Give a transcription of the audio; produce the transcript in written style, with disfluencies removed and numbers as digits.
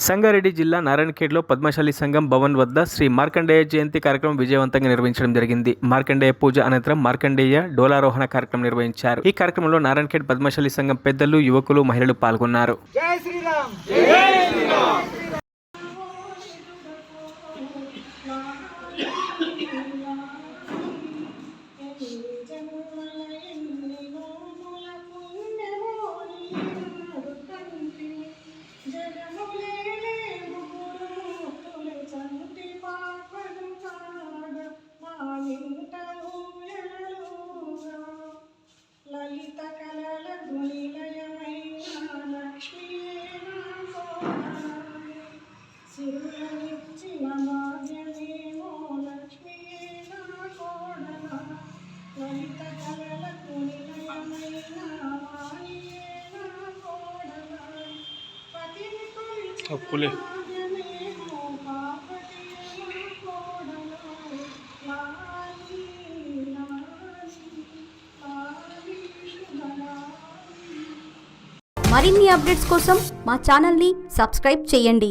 సంగారెడ్డి జిల్లా నారాయణఖేడ్లో పద్మశాలి సంఘం భవన్ వద్ద శ్రీ మార్కండేయ జయంతి కార్యక్రమం విజయవంతంగా నిర్వహించడం జరిగింది. మార్కండేయ పూజ అనంతరం మార్కండేయ డోలారోహణ కార్యక్రమం నిర్వహించారు. ఈ కార్యక్రమంలో నారాయణఖేడ్ పద్మశాలి సంఘం పెద్దలు, యువకులు, మహిళలు పాల్గొన్నారు. జై శ్రీరామ్, జై శ్రీరామ్. లలిత కళల గుణిలయమైన లక్ష్మీయేనా కోడలాయే సిరులనిచ్చిన భాగ్యమేమో లక్ష్మీయేనా కోడలా లలిత కళల గుణిలయమైన వాణియేనా కోడలాయే పతిని కొలిచిన భాగ్యమేమో పాపటియేనా కోడలాయే లాలి మరిన్ని అప్డేట్స్ కోసం మా ఛానల్ని సబ్స్క్రైబ్ చేయండి.